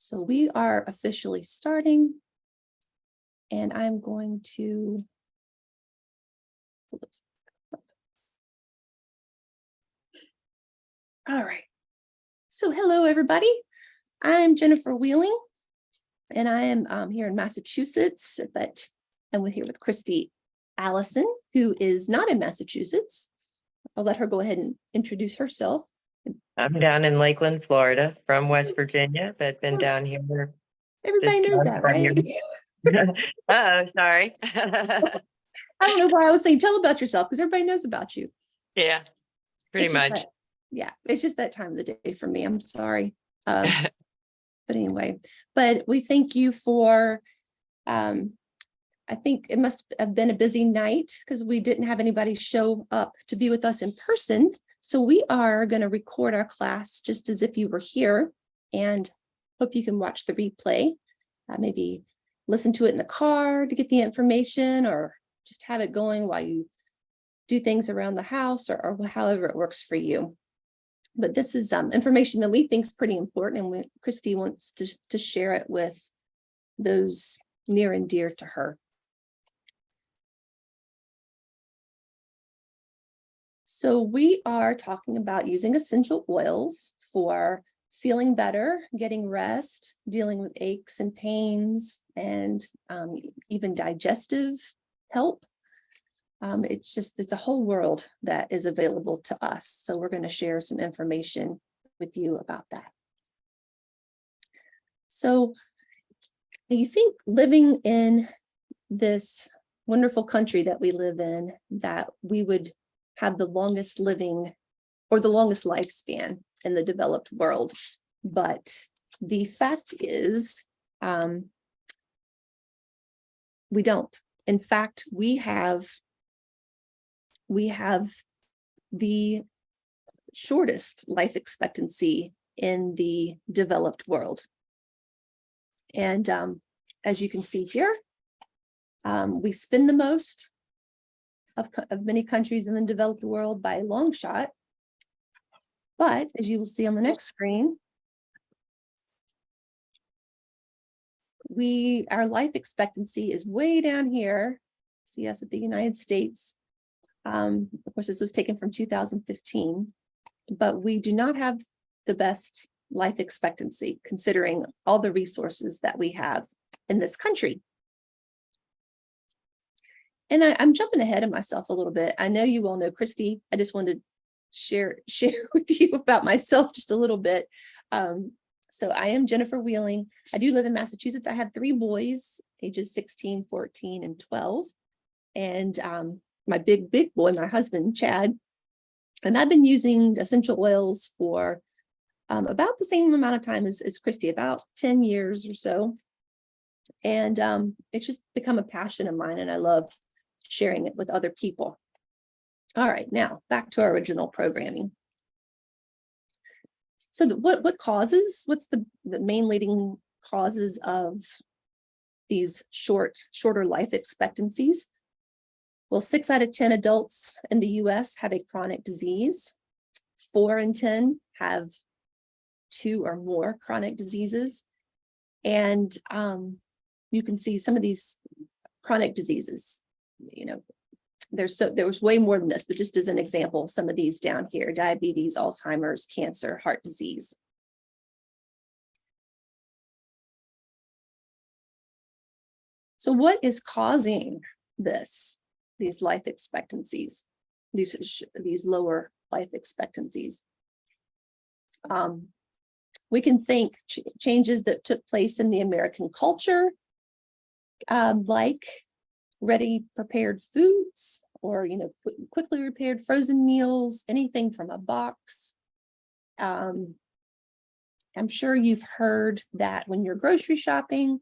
So we are officially starting, and I'm going to. All right. So hello, everybody. I'm Jennifer Wheeling, and I am here in Massachusetts, but I'm here with Christy Allison, who is not in Massachusetts. I'll let her go ahead and introduce herself. I'm down in Lakeland, Florida, from West Virginia, but been down here. Everybody knows that, right? Oh, sorry. I don't know why I was saying tell about yourself, because everybody knows about you. Yeah, pretty It's just much. Yeah, it's just that time of the day for me. I'm sorry. But anyway, but we thank you for, I think it must have been a busy night because we didn't have anybody show up to be with us in person. So we are going to record our class just as if you were here, and hope you can watch the replay. Maybe listen to it in the car to get the information, or just have it going while you do things around the house, or however it works for you. But this is information that we think is pretty important, and Christy wants to share it with those near and dear to her. So we are talking about using essential oils for feeling better, getting rest, dealing with aches and pains, and even digestive help. It's a whole world that is available to us. So we're going to share some information with you about that. So you think living in this wonderful country that we live in, that we would have the longest living or the longest lifespan in the developed world. But the fact is, we don't. In fact, we have the shortest life expectancy in the developed world. And as you can see here, we spend the most of many countries in the developed world by a long shot. But as you will see on the next screen, our life expectancy is way down here. See us at the United States. Of course, this was taken from 2015, but we do not have the best life expectancy considering all the resources that we have in this country. And I'm jumping ahead of myself a little bit. I know you all know Christy. I just wanted to share with you about myself just a little bit. So I am Jennifer Wheeling. I do live in Massachusetts. I have 3 boys, ages 16, 14, and 12. And my big boy, my husband, Chad. And I've been using essential oils for about the same amount of time as Christy, about 10 years or so. And it's just become a passion of mine, and I love sharing it with other people. All right, now back to our original programming. So what's the main leading causes of these shorter life expectancies? Well, 6 out of 10 adults in the US have a chronic disease. 4 in 10 have 2 or more chronic diseases. And you can see some of these chronic diseases, there was way more than this, but just as an example, some of these down here: diabetes, Alzheimer's, cancer, heart disease. So what is causing these life expectancies, these lower life expectancies? We can think changes that took place in the American culture, like ready prepared foods, or quickly prepared frozen meals, anything from a box. I'm sure you've heard that when you're grocery shopping,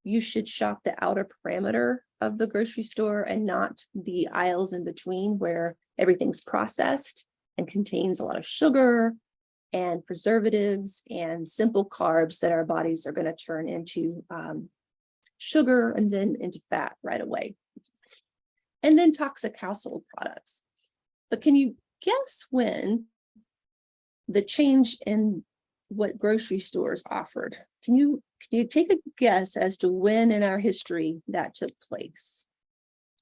you should shop the outer parameter of the grocery store and not the aisles in between, where everything's processed and contains a lot of sugar and preservatives and simple carbs that our bodies are going to turn into sugar and then into fat right away. And then toxic household products. But can you guess when the change in what grocery stores offered. Can you take a guess as to when in our history that took place?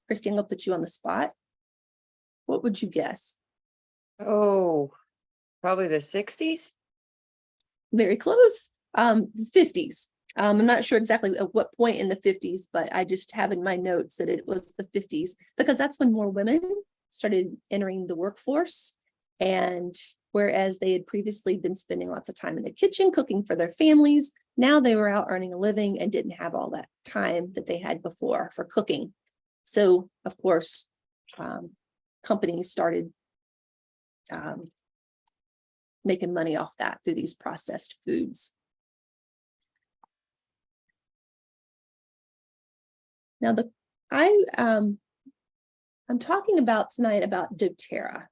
Christine, I'll put you on the spot. What would you guess? Oh, probably the 60s. Very close. The 50s. I'm not sure exactly at what point in the 50s, but I just have in my notes that it was the 50s because that's when more women started entering the workforce. And whereas they had previously been spending lots of time in the kitchen cooking for their families, now they were out earning a living and didn't have all that time that they had before for cooking. So, of course, companies started making money off that through these processed foods. Now, I'm talking about tonight about doTERRA,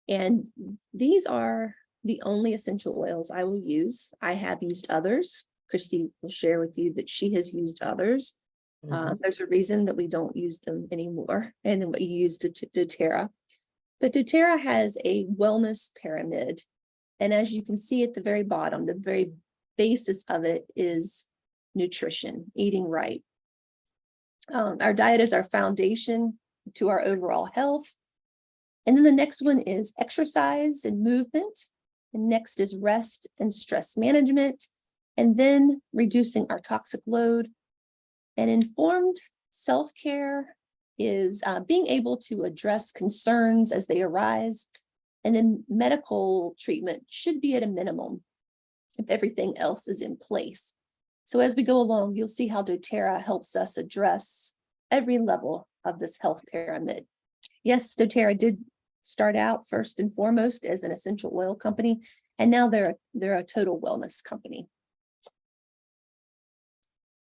and these are the only essential oils I will use. I have used others. Christy will share with you that she has used others. There's a reason that we don't use them anymore, and then we use doTERRA. But doTERRA has a wellness pyramid, and as you can see at the very bottom, the very basis of it is nutrition, eating right. Our diet is our foundation to our overall health. And then the next one is exercise and movement. And next is rest and stress management. And then reducing our toxic load. And informed self-care is being able to address concerns as they arise. And then medical treatment should be at a minimum if everything else is in place. So as we go along, you'll see how doTERRA helps us address every level of this health pyramid. Yes, doTERRA did start out first and foremost as an essential oil company, and now they're a total wellness company.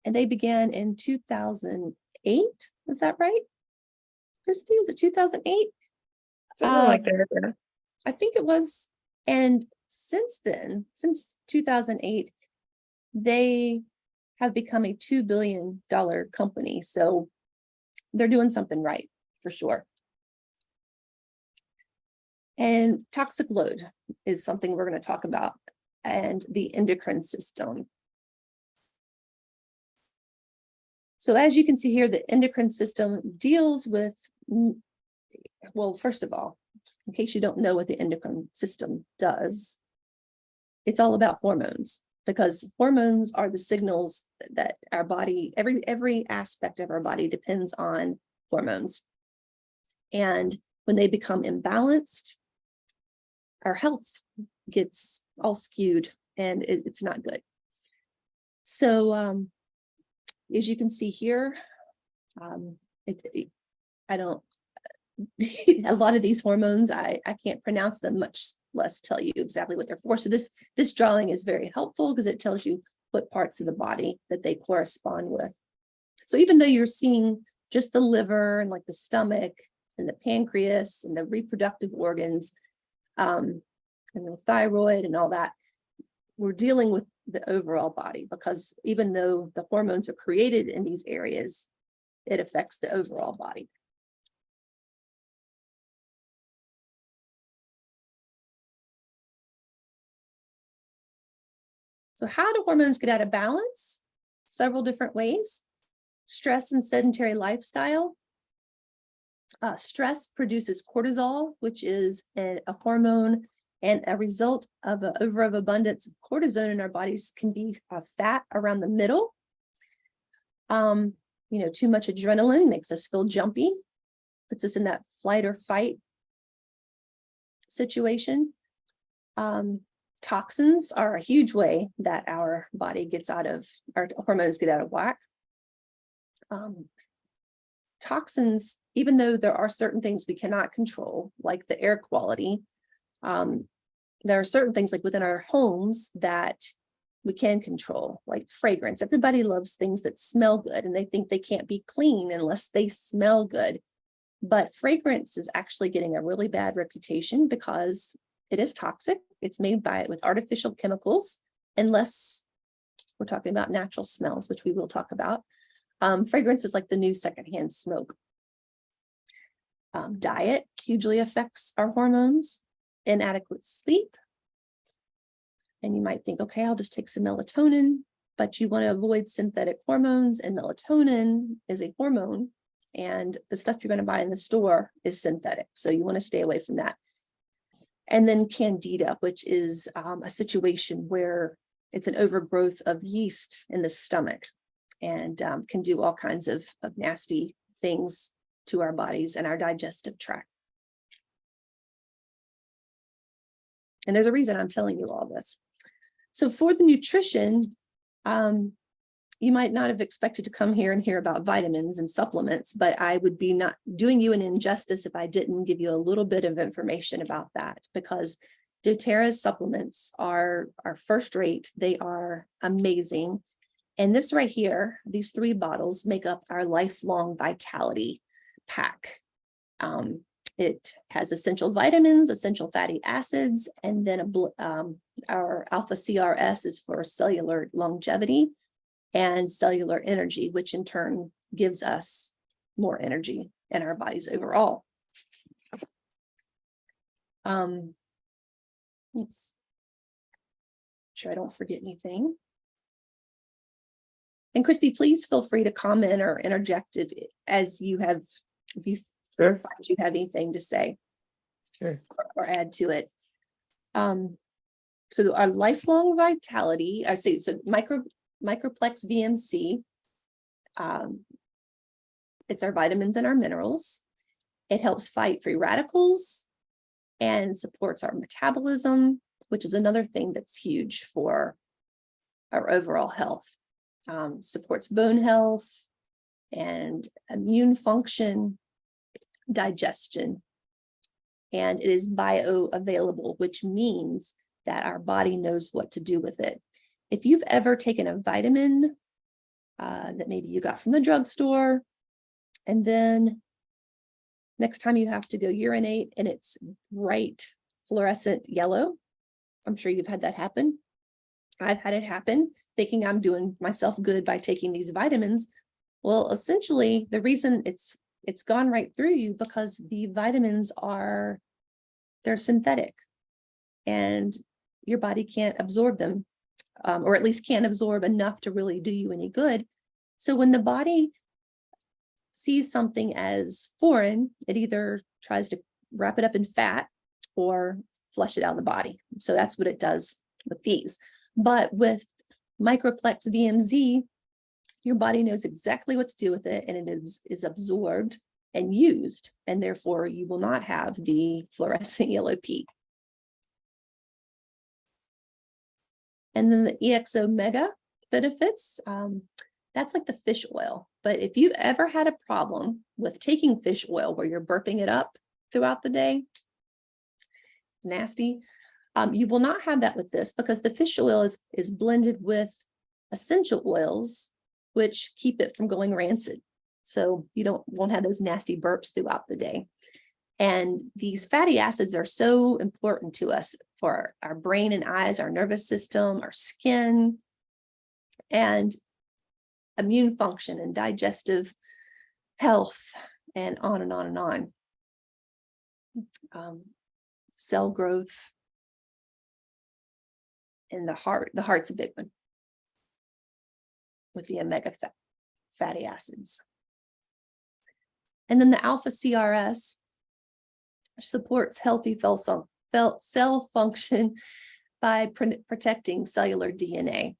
And they began in 2008. Is that right? Christy, was it 2008? Something like that. Yeah. I think it was. And since then, since 2008, they have become a $2 billion company. So they're doing something right for sure. And toxic load is something we're going to talk about, and the endocrine system. So as you can see here, the endocrine system deals with, well, first of all, in case you don't know what the endocrine system does, it's all about hormones, because hormones are the signals that our body, every aspect of our body depends on hormones. And when they become imbalanced, our health gets all skewed and it's not good. So as you can see here, I don't, a lot of these hormones, I can't pronounce them, much less tell you exactly what they're for. So this drawing is very helpful because it tells you what parts of the body that they correspond with. So even though you're seeing just the liver and like the stomach and the pancreas and the reproductive organs, and the thyroid and all that, we're dealing with the overall body, because even though the hormones are created in these areas, it affects the overall body. So how do hormones get out of balance? Several different ways. Stress and sedentary lifestyle. Stress produces cortisol, which is a hormone, and a result of an overabundance of cortisone in our bodies can be fat around the middle. Too much adrenaline makes us feel jumpy, puts us in that flight or fight situation. Toxins are a huge way that our body gets out of, our hormones get out of whack. Toxins, even though there are certain things we cannot control, like the air quality, there are certain things like within our homes that we can control, like fragrance. Everybody loves things that smell good, and they think they can't be clean unless they smell good. But fragrance is actually getting a really bad reputation because it is toxic. It's made with artificial chemicals, unless we're talking about natural smells, which we will talk about. Fragrance is like the new secondhand smoke. Diet hugely affects our hormones. Inadequate sleep. And you might think, okay, I'll just take some melatonin, but you want to avoid synthetic hormones, and melatonin is a hormone, and the stuff you're going to buy in the store is synthetic. So you want to stay away from that. And then candida, which is a situation where it's an overgrowth of yeast in the stomach, and can do all kinds of nasty things to our bodies and our digestive tract. And there's a reason I'm telling you all this. So for the nutrition, you might not have expected to come here and hear about vitamins and supplements, but I would be not doing you an injustice if I didn't give you a little bit of information about that, because doTERRA's supplements are first rate. They are amazing. And this right here, these 3 bottles make up our lifelong vitality pack. It has essential vitamins, essential fatty acids, and then our alpha CRS is for cellular longevity and cellular energy, which in turn gives us more energy in our bodies overall. Let's sure I don't forget anything. And Christy, please feel free to comment or interject if you Sure. find you have anything to say Sure. or add to it. So our lifelong vitality, Microplex VMC, it's our vitamins and our minerals. It helps fight free radicals and supports our metabolism, which is another thing that's huge for our overall health. Supports bone health and immune function, digestion, and it is bioavailable, which means that our body knows what to do with it. If you've ever taken a vitamin that maybe you got from the drugstore, and then next time you have to go urinate and it's bright fluorescent yellow, I'm sure you've had that happen. I've had it happen, thinking I'm doing myself good by taking these vitamins. Well, essentially, the reason it's gone right through you because the vitamins they're synthetic, and your body can't absorb them, or at least can't absorb enough to really do you any good. So when the body sees something as foreign, it either tries to wrap it up in fat or flush it out of the body. So that's what it does with these. But with Microplex VMZ, your body knows exactly what to do with it, and it is absorbed and used, and therefore you will not have the fluorescent yellow peak. And then the EXO Mega benefits, that's like the fish oil. But if you've ever had a problem with taking fish oil where you're burping it up throughout the day, it's nasty, you will not have that with this, because the fish oil is blended with essential oils, which keep it from going rancid. So you won't have those nasty burps throughout the day. And these fatty acids are so important to us for our brain and eyes, our nervous system, our skin, and immune function and digestive health, and on and on and on. Cell growth. And the heart's a big one with the omega fatty acids. And then the alpha CRS supports healthy cell function by protecting cellular DNA.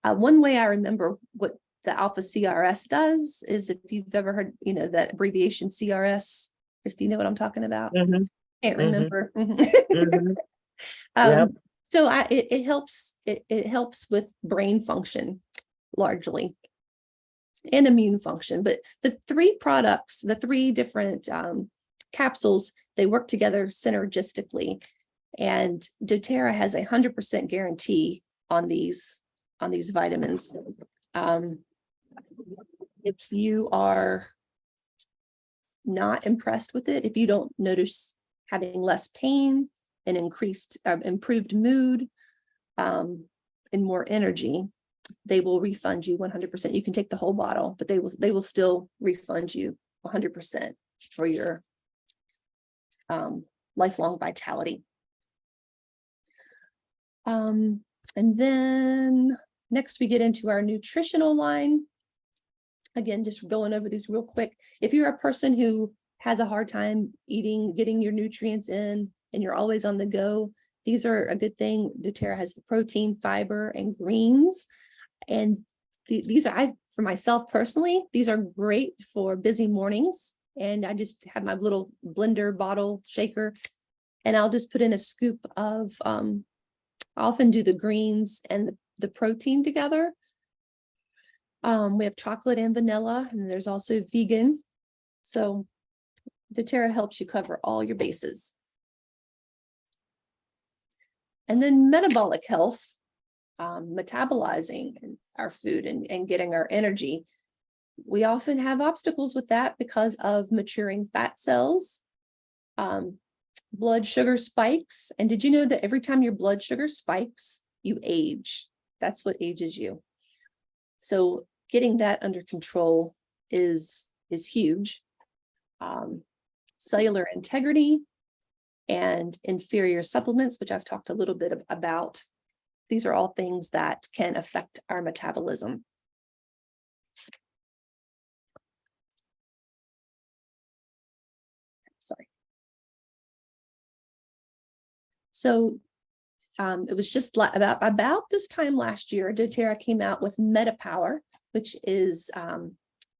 One way I remember what the alpha CRS does is, if you've ever heard, that abbreviation CRS, Christy, you know what I'm talking about? Mm-hmm. Can't remember. Mm-hmm. Yep. So it helps with brain function largely, and immune function. But the 3 products, the 3 different capsules, they work together synergistically. And doTERRA has 100% guarantee on these vitamins. If you are not impressed with it, if you don't notice having less pain and improved mood, and more energy, they will refund you 100%. You can take the whole bottle, but they will still refund you 100% for your lifelong vitality. And then next we get into our nutritional line. Again, just going over these real quick. If you're a person who has a hard time eating, getting your nutrients in, and you're always on the go, these are a good thing. doTERRA has the protein, fiber, and greens. And these are, for myself personally, these are great for busy mornings. And I just have my little blender bottle shaker, and I'll just put in a scoop of, I often do the greens and the protein together. We have chocolate and vanilla, and there's also vegan. So doTERRA helps you cover all your bases. And then metabolic health, metabolizing our food and getting our energy. We often have obstacles with that because of maturing fat cells, blood sugar spikes. And did you know that every time your blood sugar spikes, you age? That's what ages you. So getting that under control is huge. Cellular integrity and inferior supplements, which I've talked a little bit about. These are all things that can affect our metabolism. Sorry. So it was just about this time last year, doTERRA came out with MetaPower, which is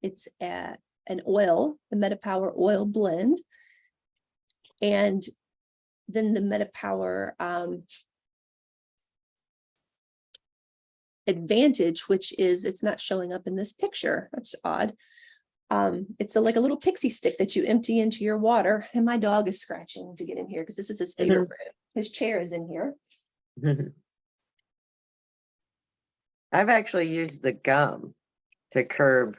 it's an oil, the MetaPower oil blend. And then the MetaPower Advantage, which is, it's not showing up in this picture. That's odd. It's like a little pixie stick that you empty into your water. And my dog is scratching to get in here because this is his favorite room. His chair is in here. I've actually used the gum to curb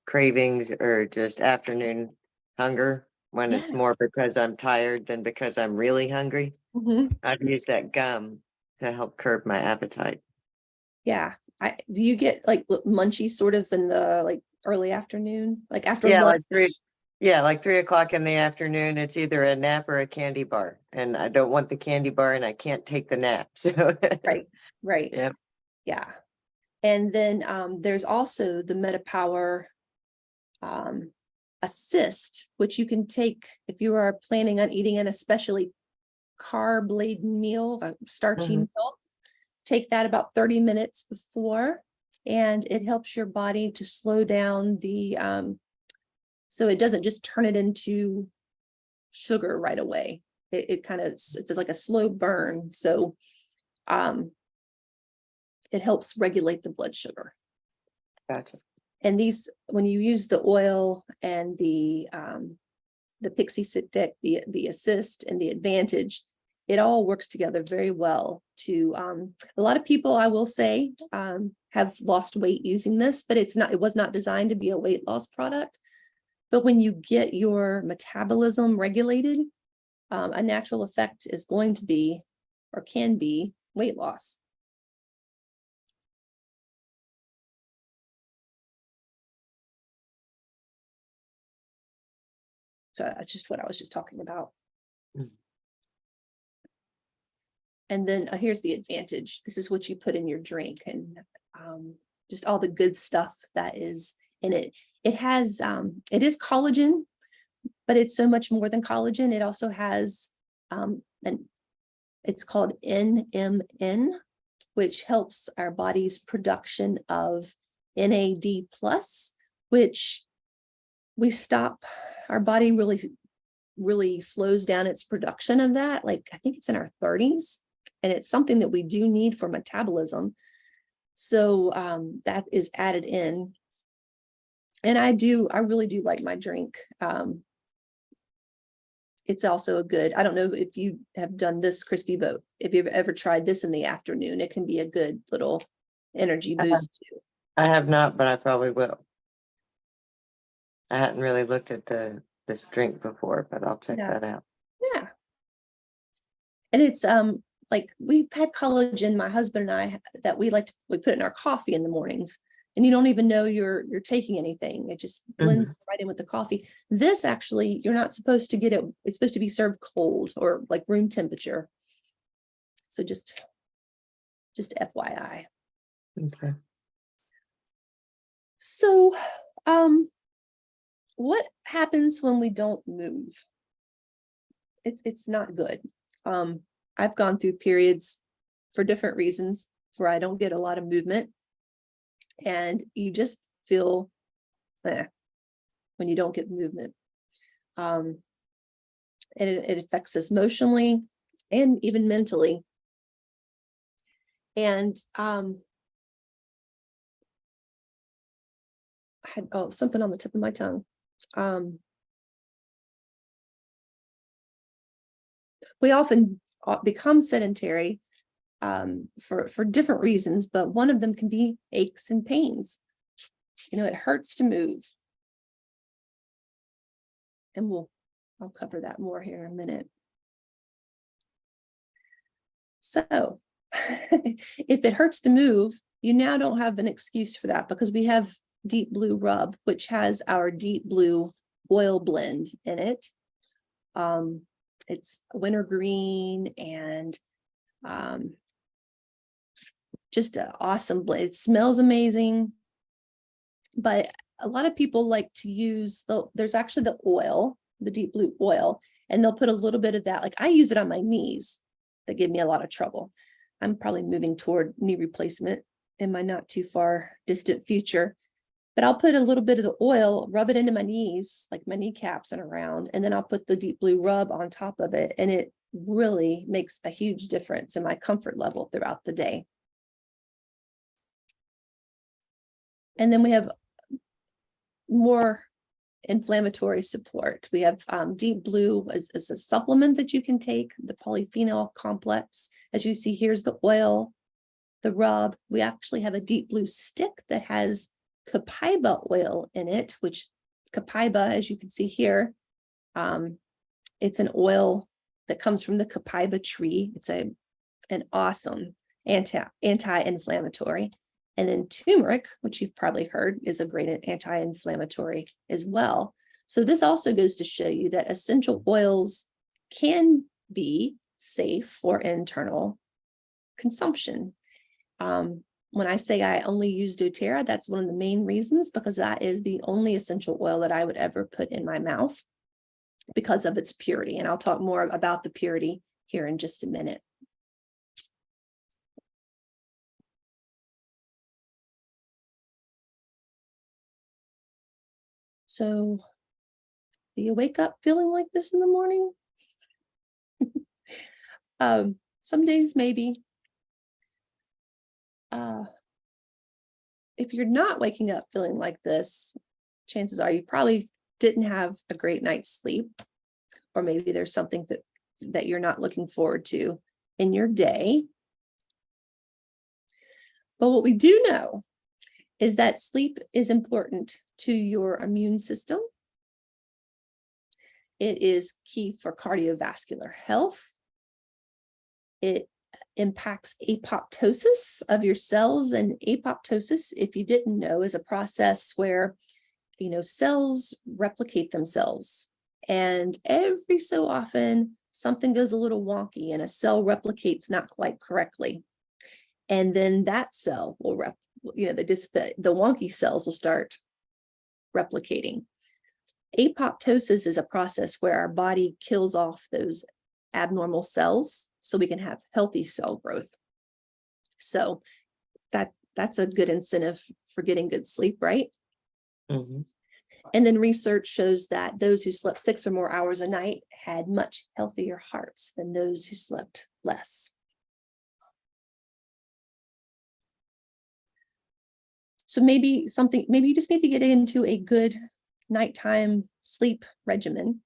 cravings or just afternoon hunger when it's more because I'm tired than because I'm really hungry. I've used that gum to help curb my appetite. Yeah. Do you get like munchies sort of in the like early afternoon, like after lunch? Like 3 o'clock in the afternoon. It's either a nap or a candy bar, and I don't want the candy bar, and I can't take the nap. So right. Yep. Yeah. And then there's also the MetaPower Assist, which you can take if you are planning on eating an especially carb-laden meal, a starchy meal. Take that about 30 minutes before, and it helps your body to slow down the, so it doesn't just turn it into sugar right away. It kind of, it's like a slow burn. So it helps regulate the blood sugar. Gotcha. And these, when you use the oil and the pixie stick, the assist and the advantage, it all works together very well to, a lot of people, I will say, have lost weight using this, but it was not designed to be a weight loss product. But when you get your metabolism regulated, a natural effect is going to be, or can be, weight loss. So that's just what I was just talking about. And then here's the advantage. This is what you put in your drink, and just all the good stuff that is in it. It has, it is collagen, but it's so much more than collagen. It also has, it's called NMN, which helps our body's production of NAD+, which our body really slows down its production of that. Like, I think it's in our 30s. And it's something that we do need for metabolism. So that is added in. And I really do like my drink. It's also a good, I don't know if you have done this, Christy, but if you've ever tried this in the afternoon, it can be a good little energy boost too. I have not, but I probably will. I hadn't really looked at this drink before, but I'll check that out. Yeah. And it's like, we've had collagen, my husband and I, that we put it in our coffee in the mornings, and you don't even know you're taking anything. It just blends right in with the coffee. This actually, you're not supposed to get it. It's supposed to be served cold or like room temperature. So just Just FYI. Okay. So, what happens when we don't move? It's not good. I've gone through periods for different reasons where I don't get a lot of movement, and you just feel when you don't get movement. And it affects us emotionally and even mentally. And I had something on the tip of my tongue. We often become sedentary for different reasons, but one of them can be aches and pains. It hurts to move. And I'll cover that more here in a minute. So if it hurts to move, you now don't have an excuse for that, because we have Deep Blue Rub, which has our Deep Blue oil blend in it. It's wintergreen and just an awesome blend. It smells amazing, but a lot of people like to use there's actually the oil, the Deep Blue oil, and they'll put a little bit of that. Like I use it on my knees. That give me a lot of trouble. I'm probably moving toward knee replacement in my not too far distant future, but I'll put a little bit of the oil, rub it into my knees, like my kneecaps and around, and then I'll put the Deep Blue Rub on top of it. And it really makes a huge difference in my comfort level throughout the day. And then we have more inflammatory support. We have Deep Blue as a supplement that you can take, the polyphenol complex. As you see, here's the oil, the rub. We actually have a Deep Blue stick that has copaiba oil in it, which copaiba, as you can see here, it's an oil that comes from the copaiba tree. It's an awesome anti-inflammatory. And then turmeric, which you've probably heard, is a great anti-inflammatory as well. So this also goes to show you that essential oils can be safe for internal consumption. When I say I only use doTERRA, that's one of the main reasons, because that is the only essential oil that I would ever put in my mouth because of its purity. And I'll talk more about the purity here in just a minute. So do you wake up feeling like this in the morning? Some days maybe. If you're not waking up feeling like this, chances are you probably didn't have a great night's sleep, or maybe there's something that you're not looking forward to in your day. But what we do know is that sleep is important to your immune system. It is key for cardiovascular health. It impacts apoptosis of your cells, and apoptosis, if you didn't know, is a process where cells replicate themselves, and every so often something goes a little wonky and a cell replicates not quite correctly, and then that cell will the wonky cells will start replicating. Apoptosis is a process where our body kills off those abnormal cells so we can have healthy cell growth. So that's a good incentive for getting good sleep, right? Mm-hmm. And then research shows that those who slept 6 or more hours a night had much healthier hearts than those who slept less. So maybe you just need to get into a good nighttime sleep regimen.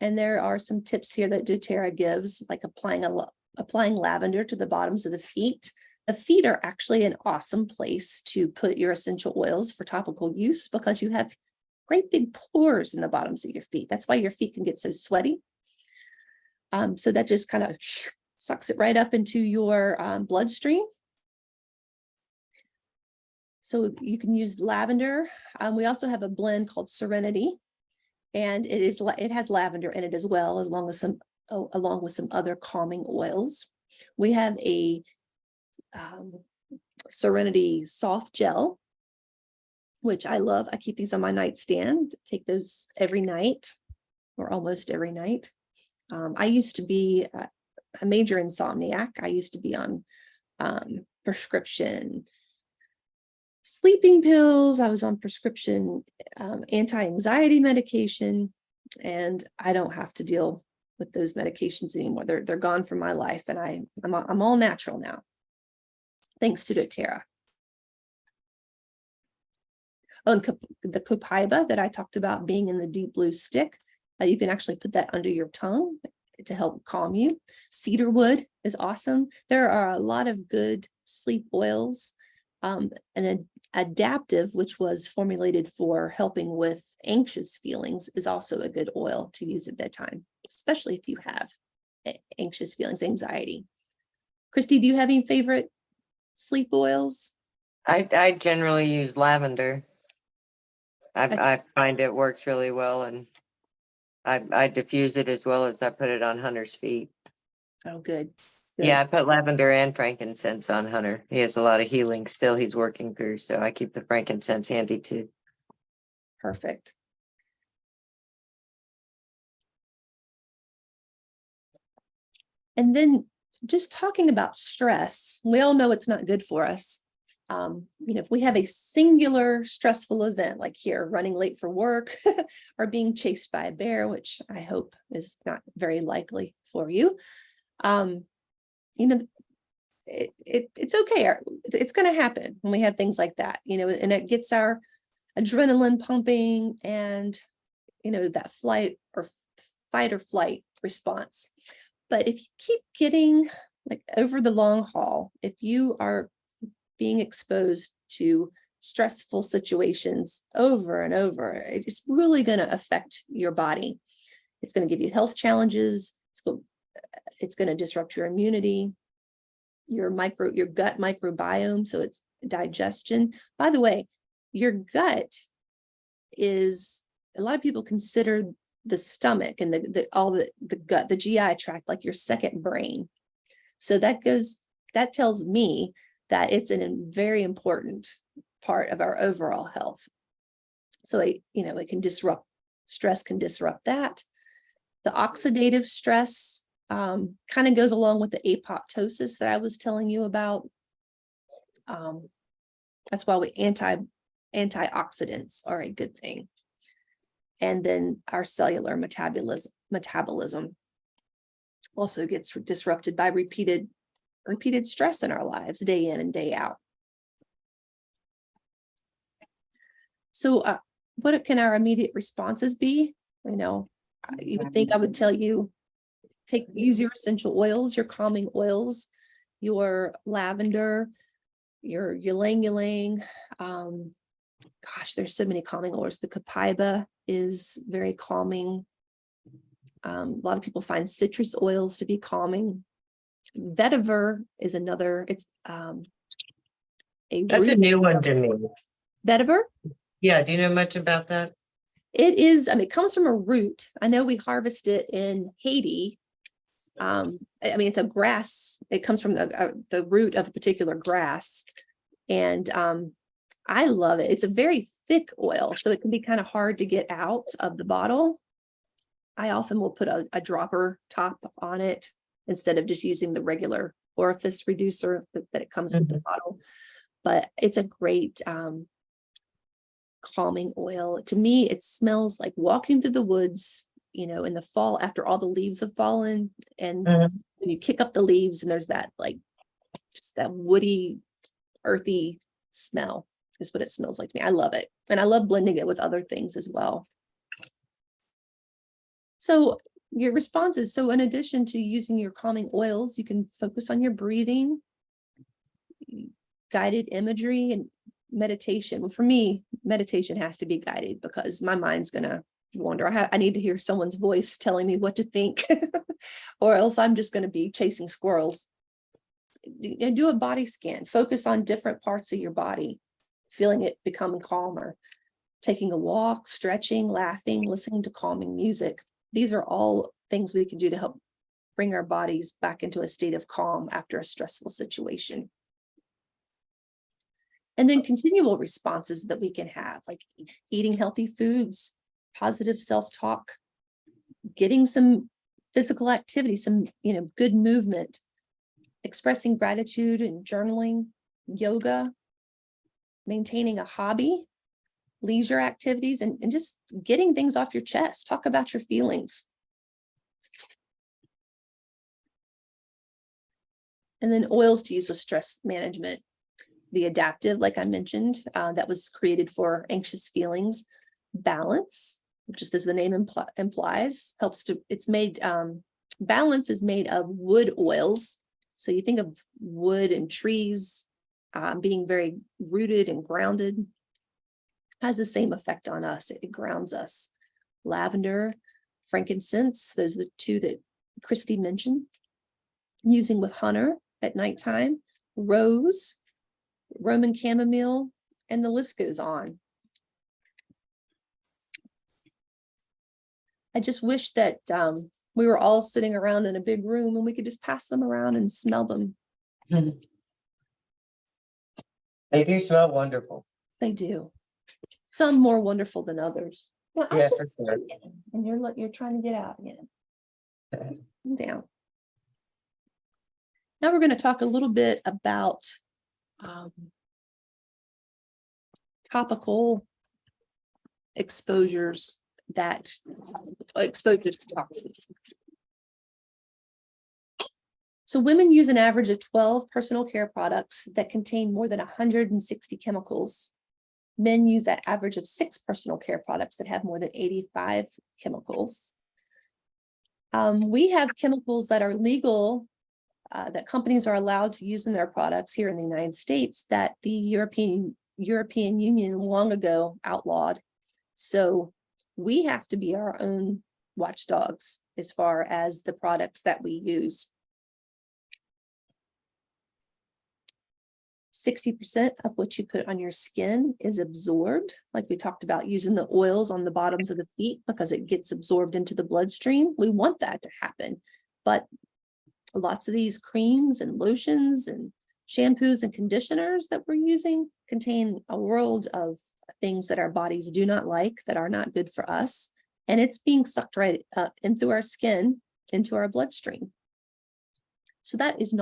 And there are some tips here that doTERRA gives, like applying lavender to the bottoms of the feet. The feet are actually an awesome place to put your essential oils for topical use, because you have great big pores in the bottoms of your feet. That's why your feet can get so sweaty. So that just kind of sucks it right up into your bloodstream. So you can use lavender. We also have a blend called Serenity, and it has lavender in it as well, along with some other calming oils. We have a Serenity Soft Gel, which I love. I keep these on my nightstand, take those every night or almost every night. I used to be a major insomniac. I used to be on prescription sleeping pills. I was on prescription anti-anxiety medication, and I don't have to deal with those medications anymore. They're gone from my life, and I'm all natural now, thanks to doTERRA. Oh, and the copaiba that I talked about being in the deep blue stick, you can actually put that under your tongue to help calm you. Cedarwood is awesome. There are a lot of good sleep oils. An adaptive, which was formulated for helping with anxious feelings, is also a good oil to use at bedtime, especially if you have anxious feelings, anxiety. Christy, do you have any favorite sleep oils? I generally use lavender. I find it works really well, and I diffuse it as well as I put it on Hunter's feet. Oh, good. Yeah, I put lavender and frankincense on Hunter. He has a lot of healing still he's working through, so I keep the frankincense handy too. Perfect. And then just talking about stress, we all know it's not good for us. If we have a singular stressful event, like here, running late for work or being chased by a bear, which I hope is not very likely for you, it's okay. It's going to happen when we have things like that, and it gets our adrenaline pumping and, that fight or flight response. But if you keep getting, like, over the long haul, if you are being exposed to stressful situations over and over, it's really going to affect your body. It's going to give you health challenges. It's going to disrupt your immunity, your gut microbiome. So it's digestion. By the way, your gut is, a lot of people consider the stomach and the gut, the GI tract, like your second brain. So that tells me that it's a very important part of our overall health. So it can disrupt, stress can disrupt that. The oxidative stress kind of goes along with the apoptosis that I was telling you about. That's why antioxidants are a good thing. And then our cellular metabolism also gets disrupted by repeated stress in our lives, day in and day out. So what can our immediate responses be? You would think I would tell you, use your essential oils, your calming oils, your lavender, your ylang-ylang. Gosh, there's so many calming oils. The copaiba is very calming. A lot of people find citrus oils to be calming. Vetiver is another. It's That's a new one to me. Vetiver. Yeah, do you know much about that? It is. It comes from a root. I know we harvest it in Haiti. It's a grass. It comes from the root of a particular grass, and I love it. It's a very thick oil, so it can be kind of hard to get out of the bottle. I often will put a dropper top on it instead of just using the regular orifice reducer that it comes with the bottle. But it's a great calming oil. To me, it smells like walking through the woods, in the fall after all the leaves have fallen. And when you kick up the leaves and there's that, like, just that woody, earthy smell is what it smells like to me. I love it. And I love blending it with other things as well. So your responses. So in addition to using your calming oils, you can focus on your breathing, guided imagery, and meditation. Well, for me, meditation has to be guided because my mind's going to wander. I need to hear someone's voice telling me what to think, or else I'm just going to be chasing squirrels. Do a body scan. Focus on different parts of your body, feeling it become calmer. Taking a walk, stretching, laughing, listening to calming music. These are all things we can do to help bring our bodies back into a state of calm after a stressful situation. And then continual responses that we can have, like eating healthy foods, positive self-talk, getting some physical activity, some, good movement, expressing gratitude and journaling, yoga, maintaining a hobby, leisure activities, and just getting things off your chest. Talk about your feelings. And then oils to use with stress management. The adaptive, like I mentioned, that was created for anxious feelings. Balance, just as the name implies, helps to, it's made, balance is made of wood oils. So you think of wood and trees being very rooted and grounded, has the same effect on us. It grounds us. Lavender, frankincense, those are the two that Christy mentioned. Using with Hunter at nighttime, rose, Roman chamomile, and the list goes on. I just wish that we were all sitting around in a big room and we could just pass them around and smell them. They do smell wonderful. They do. Some more wonderful than others. Well, Yeah, for sure. And you're trying to get out again. Calm down. Now we're going to talk a little bit about topical exposures to toxins. So women use an average of 12 personal care products that contain more than 160 chemicals. Men use an average of 6 personal care products that have more than 85 chemicals. We have chemicals that are legal, that companies are allowed to use in their products here in the United States that the European Union long ago outlawed. So we have to be our own watchdogs as far as the products that we use. 60% of what you put on your skin is absorbed, like we talked about using the oils on the bottoms of the feet because it gets absorbed into the bloodstream. We want that to happen, but lots of these creams and lotions and shampoos and conditioners that we're using contain a world of things that our bodies do not like, that are not good for us. And it's being sucked right up in through our skin, into our bloodstream. So that's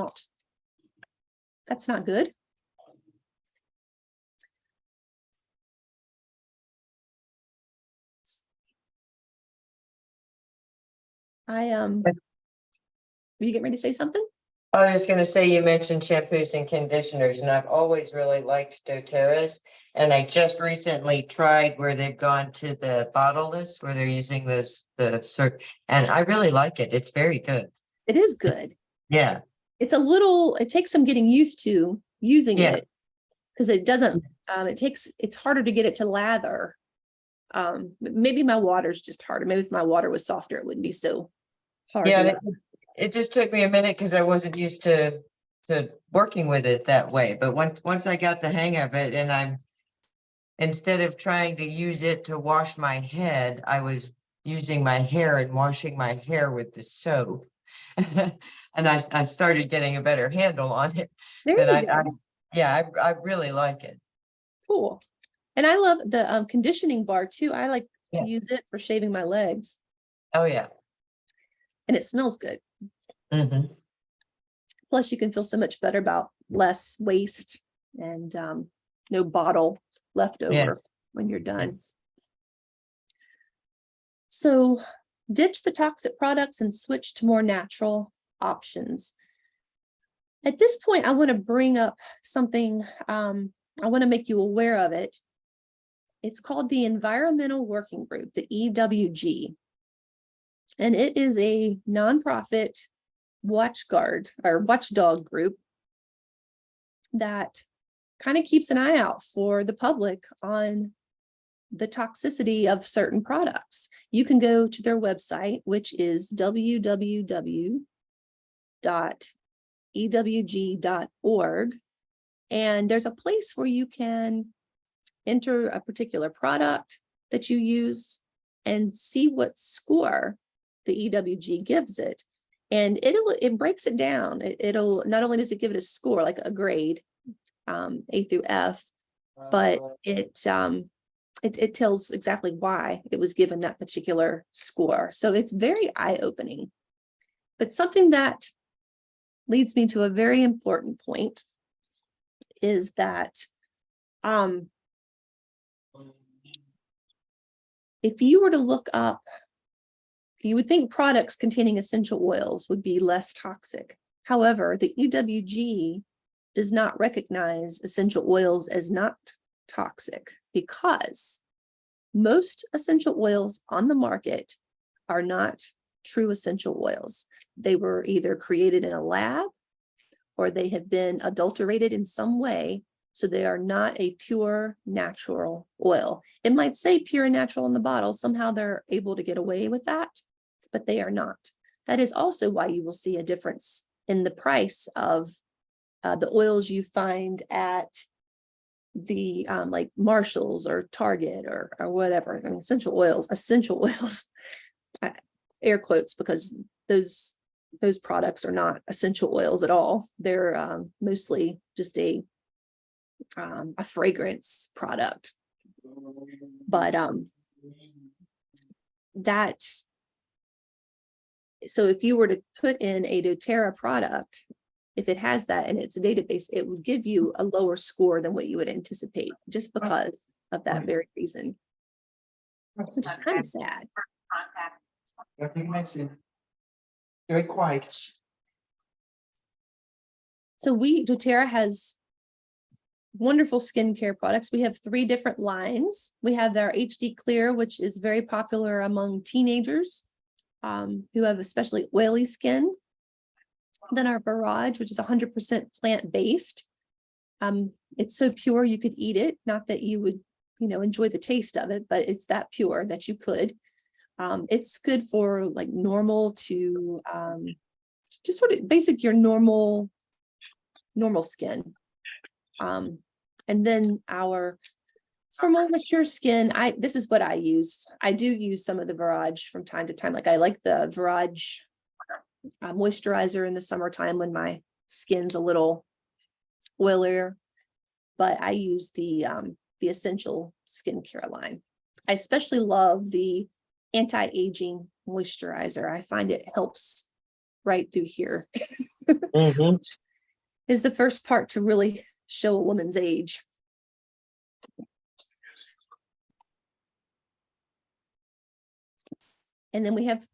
not good. Were you getting ready to say something? I was gonna say, you mentioned shampoos and conditioners, and I've always really liked doTERRA's. And I just recently tried where they've gone to the bottleless, where they're using and I really like it. It's very good. It is good. Yeah, It takes some getting used to using Yeah. it because it doesn't, it's harder to get it to lather. Maybe my water's just harder. Maybe if my water was softer, it wouldn't be so hard. yeah. to and It just took me a minute because I wasn't used to working with it that way. But once I got the hang of it, and instead of trying to use it to wash my head, I was using my hair and washing my hair with the soap. And I started getting a better handle on it. There But you go. I really like it. Cool. And I love the conditioning bar too. I like Yeah. to use it for shaving my legs, Oh, yeah. and it smells good. Mhm. Plus you can feel so much better about less waste and no bottle left over Yes. when you're done. Yes. So ditch the toxic products and switch to more natural options. At this point, I want to bring up something, I want to make you aware of it. It's called the Environmental Working Group, the EWG. And it is a nonprofit watchdog group that kind of keeps an eye out for the public on the toxicity of certain products. You can go to their website, which is www.ewg.org. And there's a place where you can enter a particular product that you use and see what score the EWG gives it. And it breaks it down. It'll not only does it give it a score, like a grade, A through F, but it tells exactly why it was given that particular score. So it's very eye-opening. But something that leads me to a very important point is that if you were to look up, you would think products containing essential oils would be less toxic. However, the EWG does not recognize essential oils as not toxic because most essential oils on the market are not true essential oils. They were either created in a lab or they have been adulterated in some way. So they are not a pure natural oil. It might say pure and natural in the bottle. Somehow they're able to get away with that, but they are not. That is also why you will see a difference in the price of the oils you find at the like Marshalls or Target or whatever. I mean, essential oils, air quotes, because those products are not essential oils at all. They're mostly just a fragrance product. But so if you were to put in a doTERRA product, if it has that in its database, it would give you a lower score than what you would anticipate just because of that very reason, which is kind of sad. Very quiet. So doTERRA has wonderful skincare products. We have 3 different lines. We have our HD Clear, which is very popular among teenagers who have especially oily skin. Then our Barrage, which is 100% plant-based. It's so pure you could eat it. Not that you would, enjoy the taste of it, but it's that pure that you could. It's good for like normal to just sort of basic your normal skin. And then for more mature skin, this is what I use. I do use some of the Barrage from time to time. Like I like the Barrage moisturizer in the summertime when my skin's a little oilier, but I use the essential skincare line. I especially love the anti-aging moisturizer. I find it helps right through here. Mhm. Is the first part to really show a woman's age. And then we have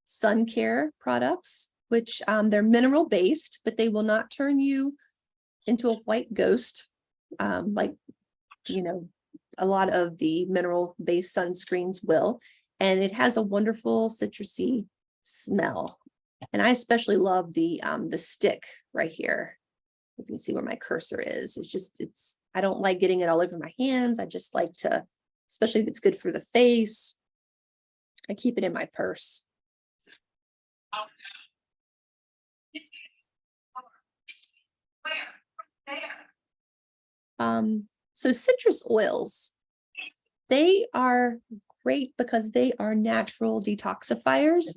sun care products, which they're mineral based, but they will not turn you into a white ghost. Like, a lot of the mineral based sunscreens will, and it has a wonderful citrusy smell. And I especially love the stick right here. You can see where my cursor is. I don't like getting it all over my hands. I just like to, especially if it's good for the face, I keep it in my purse. So citrus oils, they are great because they are natural detoxifiers.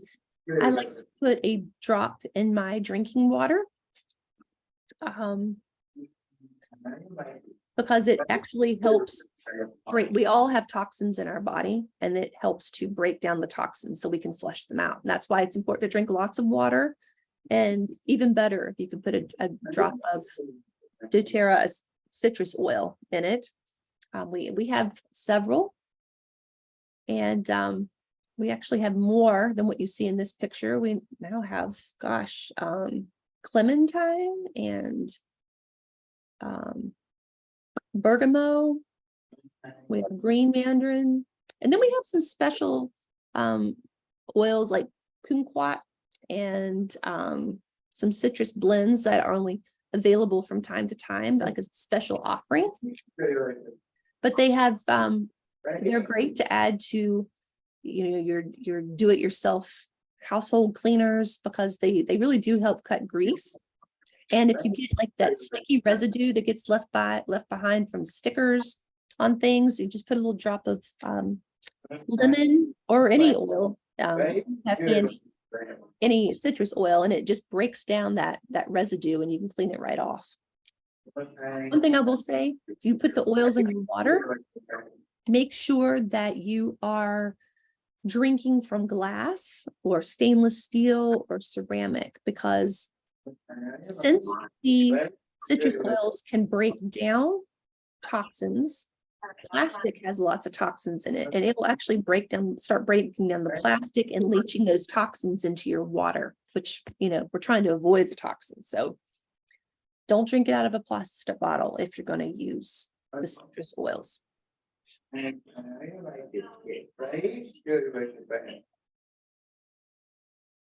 I like to put a drop in my drinking water because it actually helps we all have toxins in our body, and it helps to break down the toxins so we can flush them out. And that's why it's important to drink lots of water, and even better if you can put a drop of doTERRA citrus oil in it. We have several, and we actually have more than what you see in this picture. We now have, clementine and bergamot. We have green mandarin, and then we have some special oils like kumquat and some citrus blends that are only available from time to time, like a special offering. But they have they're great to add to your do-it-yourself household cleaners because they really do help cut grease. And if you get like that sticky residue that gets left behind from stickers on things, you just put a little drop of lemon or any oil, have handy, any citrus oil, and it just breaks down that residue and you can clean it right off. One thing I will say, if you put the oils in your water, make sure that you are drinking from glass or stainless steel or ceramic, because since the citrus oils can break down toxins, plastic has lots of toxins in it, and it will actually start breaking down the plastic and leaching those toxins into your water, which, we're trying to avoid the toxins. So don't drink it out of a plastic bottle if you're going to use the citrus oils.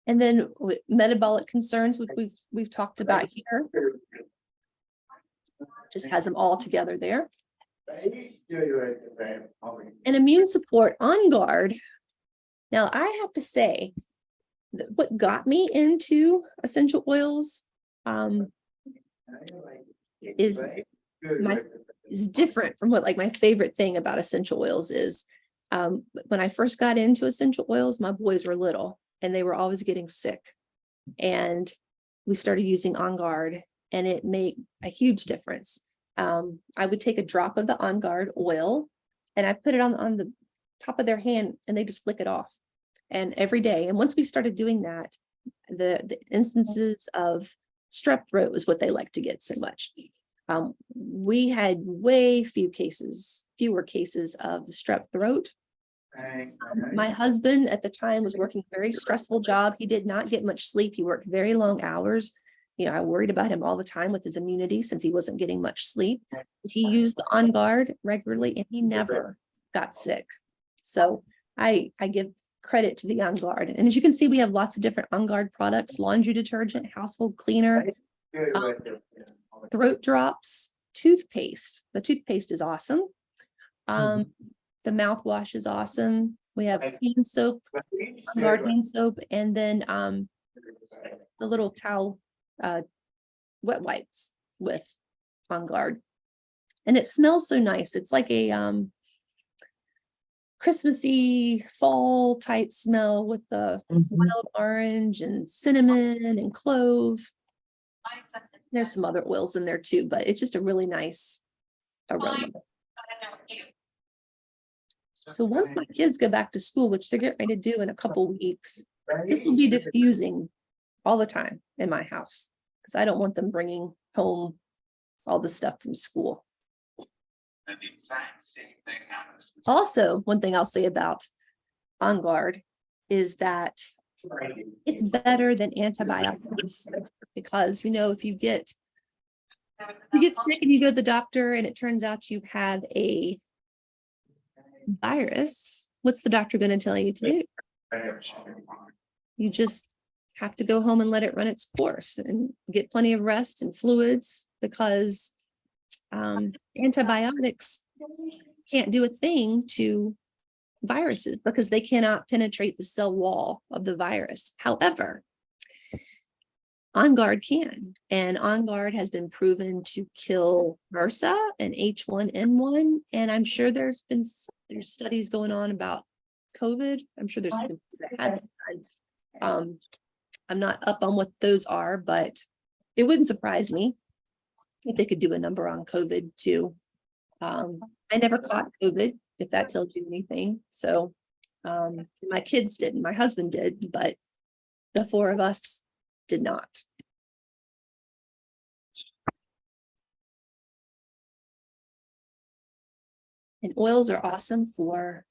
And then with metabolic concerns, which we've talked about here, just has them all together there. And immune support, On Guard. Now, I have to say that what got me into essential oils is different from what, like, my favorite thing about essential oils is. When I first got into essential oils, my boys were little and they were always getting sick. And we started using On Guard, and it made a huge difference. I would take a drop of the On Guard oil and I put it on the top of their hand, and they just flick it off. And every day. And once we started doing that, the instances of strep throat was what they like to get so much. We had fewer cases of strep throat. My husband at the time was working a very stressful job. He did not get much sleep. He worked very long hours. I worried about him all the time with his immunity since he wasn't getting much sleep. He used the On Guard regularly, and he never got sick. So I give credit to the On Guard. And as you can see, we have lots of different On Guard products: laundry detergent, household cleaner, throat drops, toothpaste. The toothpaste is awesome. The mouthwash is awesome. We have hand soap, On Guard hand soap, and then the little towel wet wipes with On Guard. And it smells so nice. It's like a Christmassy fall type smell with the wild orange and cinnamon and clove. There's some other oils in there too, but it's just a really nice aroma. So once my kids go back to school, which they're getting ready to do in a couple weeks, this will be diffusing all the time in my house, because I don't want them bringing home all the stuff from school. And the exact same thing happens. Also, one thing I'll say about On Guard is that it's better than antibiotics, because if you get sick and you go to the doctor and it turns out you have a virus, what's the doctor going to tell you to do? You just have to go home and let it run its course and get plenty of rest and fluids, because antibiotics can't do a thing to viruses because they cannot penetrate the cell wall of the virus. However, On Guard can, and On Guard has been proven to kill MRSA and H1N1. And I'm sure there's studies going on about COVID. I'm sure there's been that have been done. I'm not up on what those are, but it wouldn't surprise me if they could do a number on COVID too. I never caught COVID, if that tells you anything. So my kids didn't, my husband did, but the four of us did not. And oils are awesome for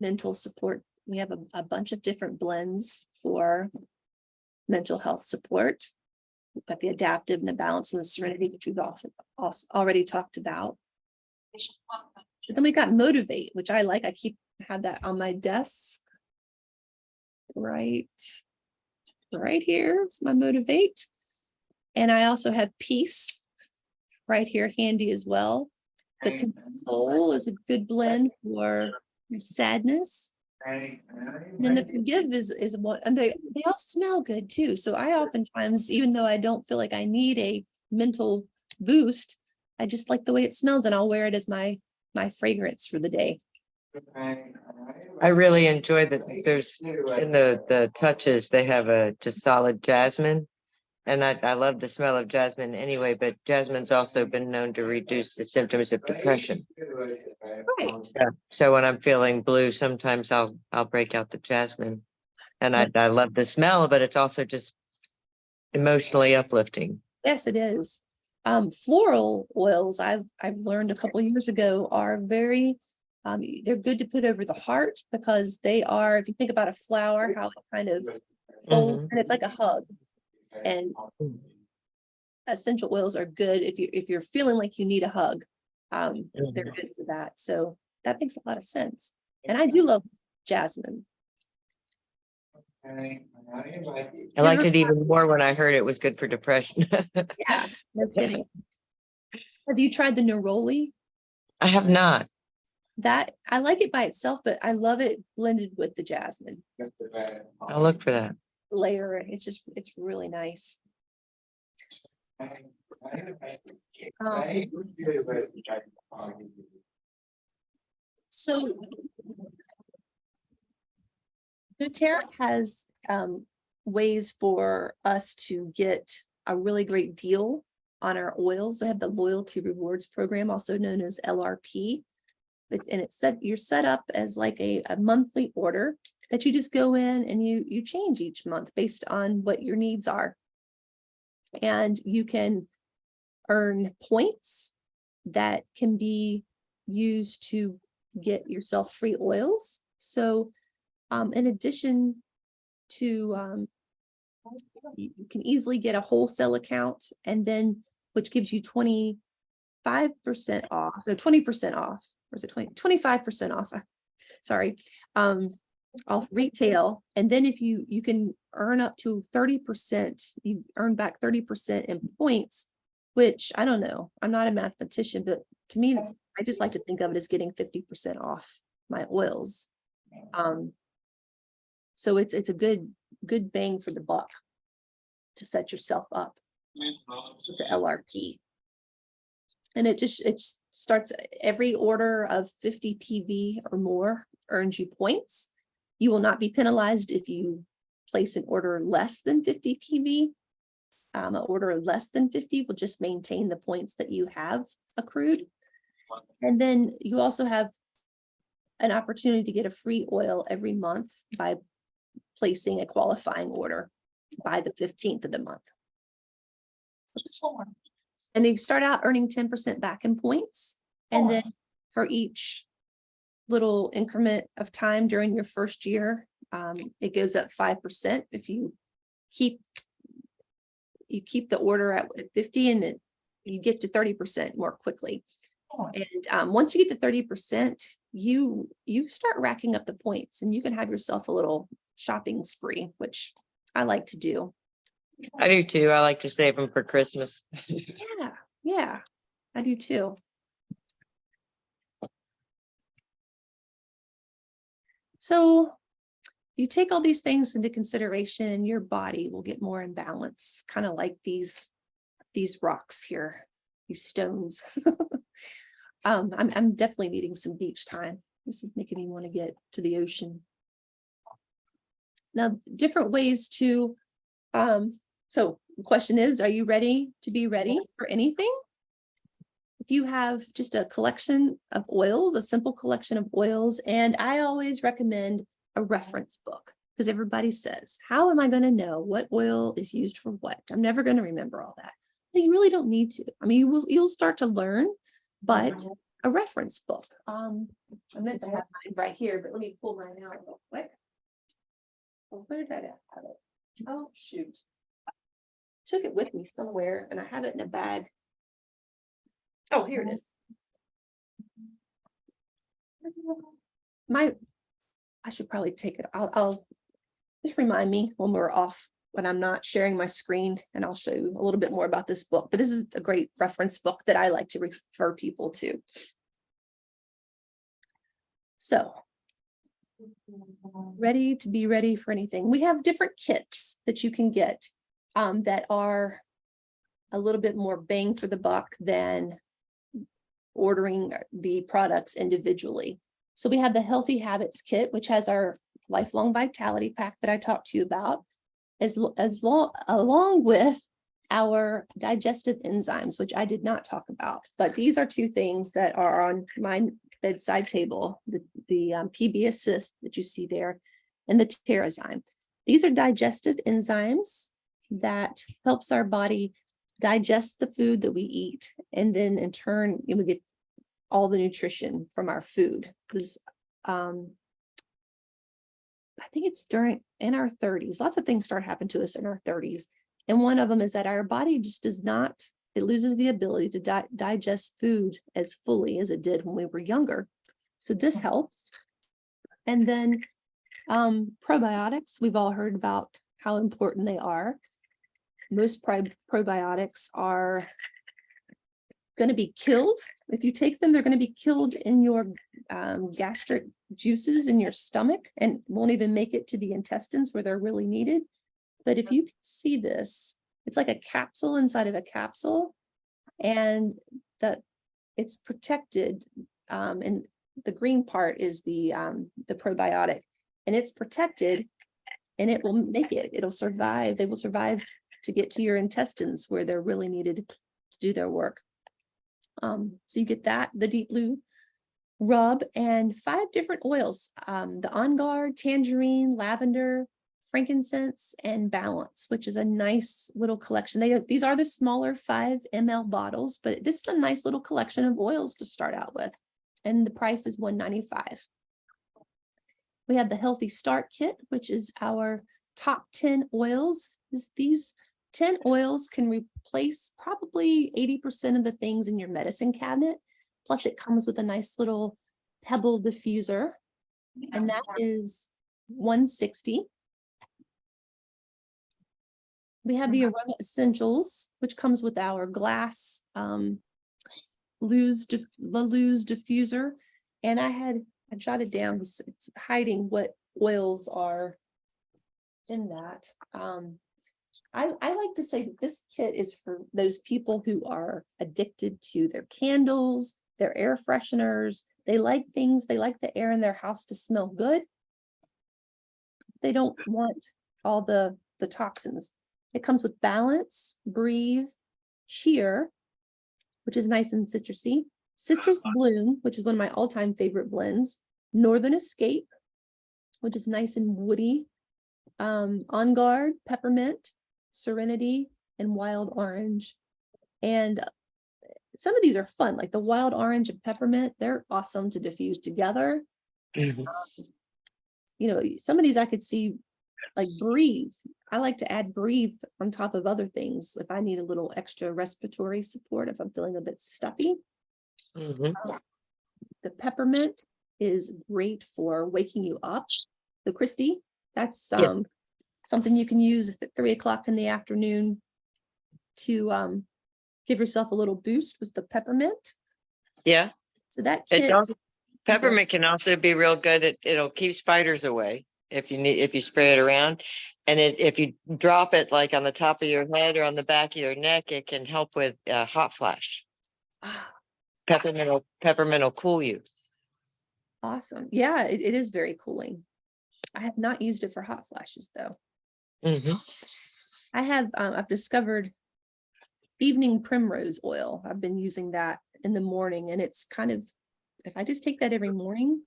mental support. We have a bunch of different blends for mental health support. We've got the adaptive and the balance and the serenity, which we've also already talked about. But then we got Motivate, which I like. I have that on my desk. Right here is my Motivate. And I also have Peace right here handy as well. The Console is a good blend for sadness. And then the Forgive is one, and they all smell good too. So I oftentimes, even though I don't feel like I need a mental boost, I just like the way it smells, and I'll wear it as my fragrance for the day. I really enjoy that. There's in the touches, they have a just solid jasmine, And I love the smell of jasmine anyway, but jasmine's also been known to reduce the symptoms of depression. Right. So when I'm feeling blue, sometimes I'll break out the jasmine. And I love the smell, but it's also just emotionally uplifting. Yes, it is. Floral oils, I've learned a couple years ago, are very, they're good to put over the heart because they are, if you think about a flower, how it kind of folds, and it's like a hug. And essential oils are good if you're feeling like you need a hug. They're good for that. So that makes a lot of sense. And I do love jasmine. I liked it even more when I heard it was good for depression. Yeah, no kidding. Have you tried the neroli? I have not. That I like it by itself, but I love it blended with the jasmine I'll look for that. layer. It's really nice. So doTERRA has ways for us to get a really great deal on our oils. They have the loyalty rewards program, also known as LRP. And you're set up as like a monthly order that you just go in and you change each month based on what your needs are. And you can earn points that can be used to get yourself free oils. So in addition to, you can easily get a wholesale account, and then which gives you 25% off, no, 20% off, or is it 25% off? Sorry, off retail. And then if you can earn up to 30%, you earn back 30% in points, which I don't know. I'm not a mathematician, but to me, I just like to think of it as getting 50% off my oils. So it's a good bang for the buck to set yourself up with the LRP. And it starts every order of 50 PV or more earns you points. You will not be penalized if you place an order less than 50 PV. An order less than 50 will just maintain the points that you have accrued. And then you also have an opportunity to get a free oil every month by placing a qualifying order by the 15th of the month. And you start out earning 10% back in points. And then for each little increment of time during your first year, it goes up 5%. If you keep the order at 50, and you get to 30% more quickly. And once you get to 30%, you start racking up the points, and you can have yourself a little shopping spree, which I like to do. I do too. I like to save them for Christmas. Yeah, I do too. So you take all these things into consideration, your body will get more in balance, kind of like these rocks here, these stones. I'm definitely needing some beach time. This is making me want to get to the ocean. Now, different ways to, so the question is, are you ready to be ready for anything? If you have just a collection of oils, a simple collection of oils, and I always recommend a reference book, because everybody says, how am I going to know what oil is used for what? I'm never going to remember all that. But you really don't need to. I mean, you'll start to learn, but a reference book. I meant to have mine right here, but let me pull mine out real quick. Oh, where did I have it? Oh, shoot. Took it with me somewhere, and I have it in a bag. Oh, here it is. I should probably take it. I'll just remind me when we're off, when I'm not sharing my screen, and I'll show you a little bit more about this book. But this is a great reference book that I like to refer people to. So, ready to be ready for anything. We have different kits that you can get that are a little bit more bang for the buck than ordering the products individually. So we have the Healthy Habits Kit, which has our Lifelong Vitality Pack that I talked to you about, along with our digestive enzymes, which I did not talk about, but these are two things that are on my bedside table, the PB Assist that you see there, and the Terrazyme. These are digestive enzymes that helps our body digest the food that we eat, and then in turn, we get all the nutrition from our food. Because I think it's in our 30s. Lots of things start happening to us in our 30s. And one of them is that our body just it loses the ability to digest food as fully as it did when we were younger. So this helps. And then probiotics, we've all heard about how important they are. Most probiotics are going to be killed. If you take them, they're going to be killed in your gastric juices in your stomach and won't even make it to the intestines where they're really needed. But if you can see this, it's like a capsule inside of a capsule, and that it's protected. And the green part is the probiotic, and it's protected, and it will make it. It'll survive. They will survive to get to your intestines where they're really needed to do their work. So you get that, the Deep Blue rub, and 5 different oils, the On Guard, tangerine, lavender, frankincense, and balance, which is a nice little collection. These are the smaller 5 ml bottles, but this is a nice little collection of oils to start out with. And the price is $1.95. We have the Healthy Start Kit, which is our top 10 oils. These 10 oils can replace probably 80% of the things in your medicine cabinet. Plus it comes with a nice little pebble diffuser, and that is $160. We have the Aroma Essentials, which comes with our glass La Luz diffuser. And I jotted down, it's hiding what oils are in that. I like to say that this kit is for those people who are addicted to their candles, their air fresheners. They like the air in their house to smell good. They don't want all the toxins. It comes with Balance, Breathe, Cheer, which is nice and citrusy, Citrus Bloom, which is one of my all-time favorite blends, Northern Escape, which is nice and woody, On Guard, Peppermint, Serenity, and Wild Orange. And some of these are fun, like the Wild Orange and Peppermint, they're awesome to diffuse together. Mhm. Some of these I could see, like Breathe. I like to add Breathe on top of other things if I need a little extra respiratory support, if I'm feeling a bit stuffy. Mhm. The Peppermint is great for waking you up. The Christy, that's Yeah. something you can use at 3 o'clock in the afternoon to give yourself a little boost with the peppermint. Yeah, So that it's kit, also, peppermint can also be real good. It'll keep spiders away if you spray it around. And if you drop it like on the top of your head or on the back of your neck, it can help with hot flash. Peppermint will cool you. awesome. Yeah, it is very cooling. I have not used it for hot flashes though. Mhm. I've discovered evening primrose oil. I've been using that in the morning, and it's kind of, if I just take that every morning.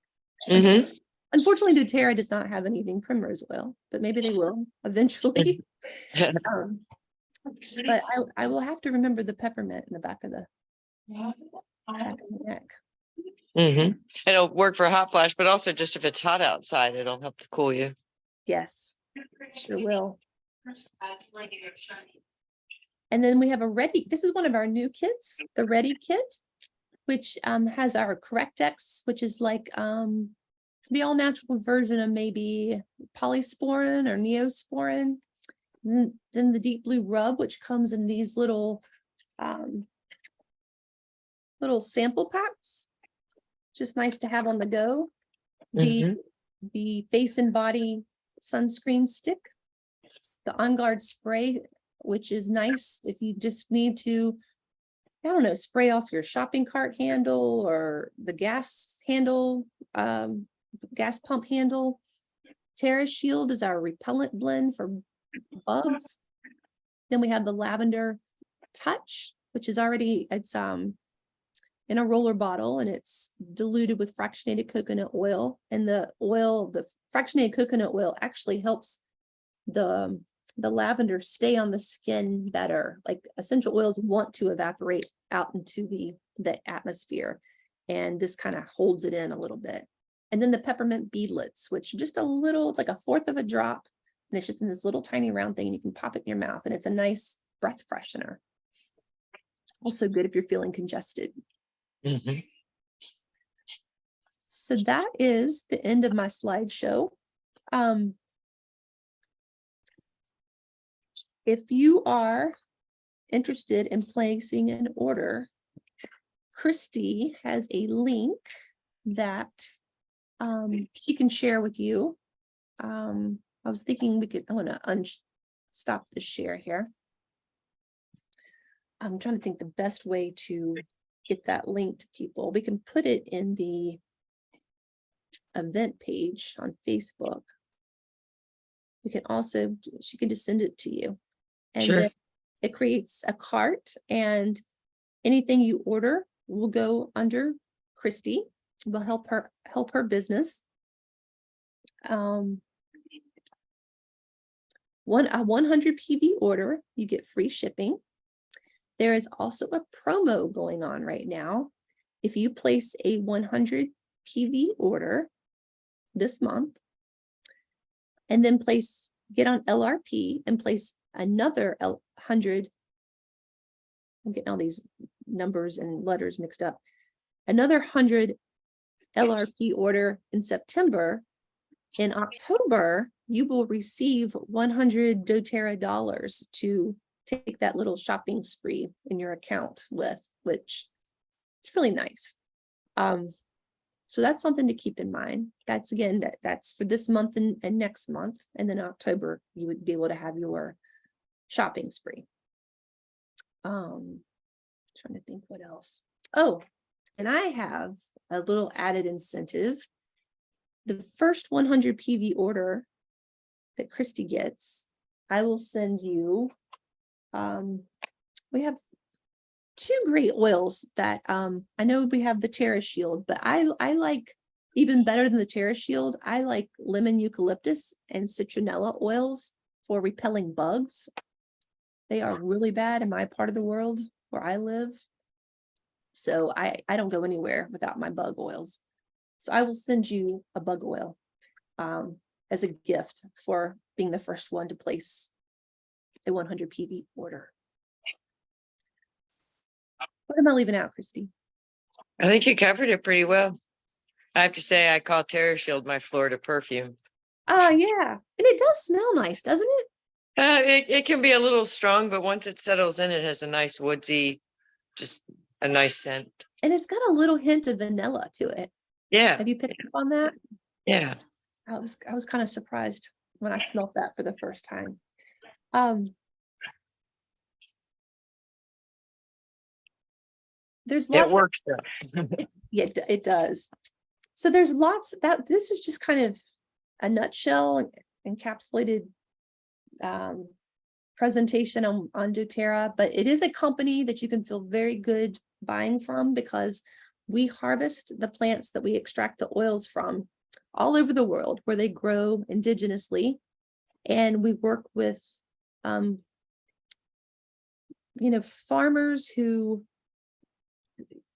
Mhm. Unfortunately, doTERRA does not have an evening primrose oil, but maybe they will eventually. But I will have to remember the peppermint in the back of the neck. Mhm. It'll work for hot flash, but also just if it's hot outside, it'll help to cool you. Yes, sure will. And then we have this is one of our new kits, the Ready Kit, which has our Correct-X, which is like the all natural version of maybe polysporin or neosporin. Then the Deep Blue Rub, which comes in these little sample packs, just nice to have on the go. Mhm. The Face and Body Sunscreen Stick, the On Guard Spray, which is nice if you just need to, I don't know, spray off your shopping cart handle or the gas handle, gas pump handle. Terra Shield is our repellent blend for bugs. Then we have the lavender touch, which is already, it's in a roller bottle and it's diluted with fractionated coconut oil. And the fractionated coconut oil actually helps the lavender stay on the skin better. Like essential oils want to evaporate out into the atmosphere. And this kind of holds it in a little bit. And then the peppermint beadlets, which just a little, it's like a fourth of a drop. And it's just in this little tiny round thing and you can pop it in your mouth and it's a nice breath freshener. Also good if you're feeling congested. Mhm. So that is the end of my slideshow. If you are interested in placing an order, Christy has a link that she can share with you. I was thinking I'm going to stop the share here. I'm trying to think the best way to get that link to people. We can put it in the event page on Facebook. We can also, she can just send it to you. And Sure. then it creates a cart and anything you order will go under Christy. Will help her business. A 100 PV order, you get free shipping. There is also a promo going on right now. If you place a 100 PV order this month, and then get on LRP and place another 100, I'm getting all these numbers and letters mixed up, another 100 LRP order in September. In October, you will receive 100 doTERRA dollars to take that little shopping spree in your account with, which is really nice. So that's something to keep in mind. That's again, that's for this month and next month. And then October, you would be able to have your shopping spree. Trying to think what else. Oh, and I have a little added incentive. The first 100 PV order that Christy gets, I will send you, we have 2 great oils that I know we have the Terra Shield, but I like even better than the Terra Shield. I like lemon eucalyptus and citronella oils for repelling bugs. They are really bad in my part of the world where I live. So I don't go anywhere without my bug oils. So I will send you a bug oil as a gift for being the first one to place a 100 PV order. What am I leaving out, Christy? I think you covered it pretty well. I have to say, I call TerraShield my Florida perfume. Oh, yeah. And it does smell nice, doesn't it? It can be a little strong, but once it settles in, it has a nice woodsy, just a nice scent. And it's got a little hint of vanilla to it. Yeah, Have you picked up on that? yeah. I was kind of surprised when I smelled that for the first time. There's It lots. works though. Yeah, it does. So there's lots that this is just kind of a nutshell encapsulated presentation on doTERRA, but it is a company that you can feel very good buying from because we harvest the plants that we extract the oils from all over the world where they grow indigenously. And we work with, farmers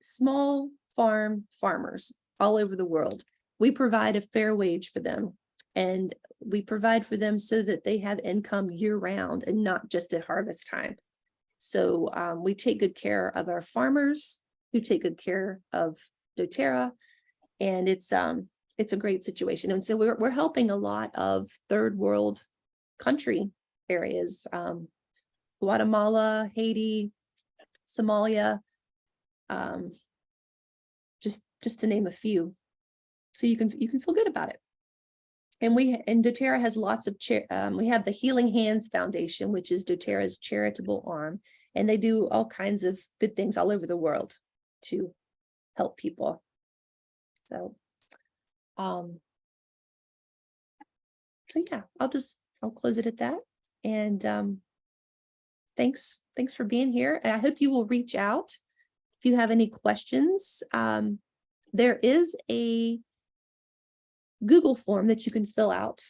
small farmers all over the world. We provide a fair wage for them and we provide for them so that they have income year round and not just at harvest time. So we take good care of our farmers who take good care of doTERRA, and it's a great situation. And so we're helping a lot of third world country areas, Guatemala, Haiti, Somalia, just to name a few. So you can feel good about it. And doTERRA has lots of we have the Healing Hands Foundation, which is doTERRA's charitable arm, and they do all kinds of good things all over the world to help people. So yeah, I'll close it at that. And thanks for being here. And I hope you will reach out if you have any questions. There is a Google form that you can fill out.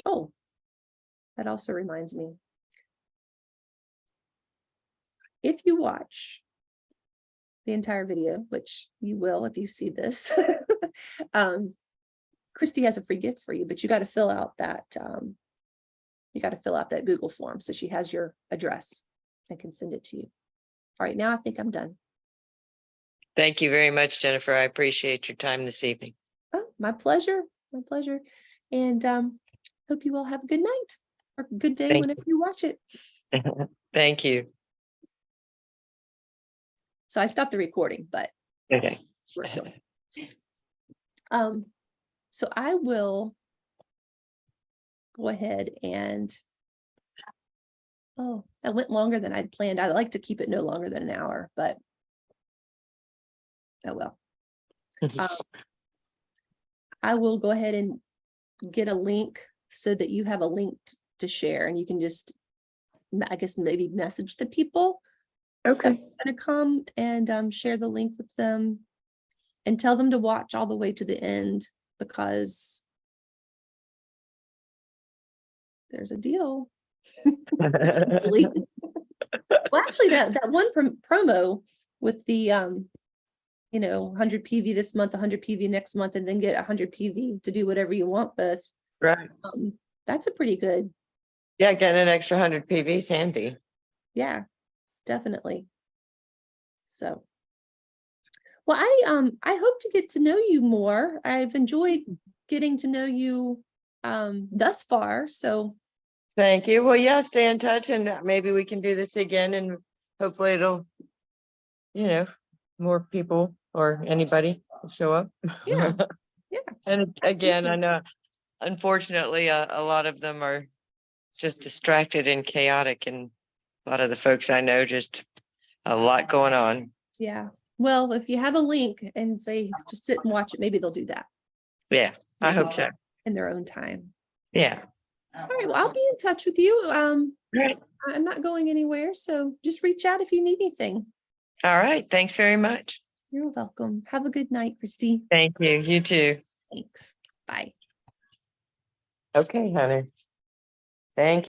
Oh, that also reminds me. If you watch the entire video, which you will if you see this, Christy has a free gift for you, but you got to fill out that Google form so she has your address and can send it to you. All right, now I think I'm done. Thank you very much, Jennifer. I appreciate your time this evening. Oh, my pleasure. My pleasure. And hope you all have a good night or good day Thank whenever you watch it. Thank you. So I stopped the recording, but Okay. we're still. So I will go ahead and, oh, that went longer than I'd planned. I'd like to keep it no longer than an hour, but oh well. I will go ahead and get a link so that you have a link to share, and you can just, I guess, maybe message the people Okay. going to come and share the link with them and tell them to watch all the way to the end, because there's a deal. Well, actually, that one promo with the 100 PV this month, 100 PV next month, and then get 100 PV to do whatever you want with. Right. That's a pretty good. Yeah, getting an extra 100 PV is handy. Yeah, definitely. So, well, I hope to get to know you more. I've enjoyed getting to know you thus far. So Thank you. Well, yeah, stay in touch and maybe we can do this again and hopefully it'll, more people or anybody will show up. yeah, yeah, And again, I absolutely. know, unfortunately, a lot of them are just distracted and chaotic, and a lot of the folks I know, just a lot going on. Yeah. Well, if you have a link and say just sit and watch it, maybe they'll do that Yeah, I hope so. in their own time. Yeah. All right. Well, I'll be in touch with you. Right. I'm not going anywhere, so just reach out if you need anything. All right. Thanks very much. You're welcome. Have a good night, Christy. Thank you. You too. Thanks. Bye. Okay, honey. Thank you.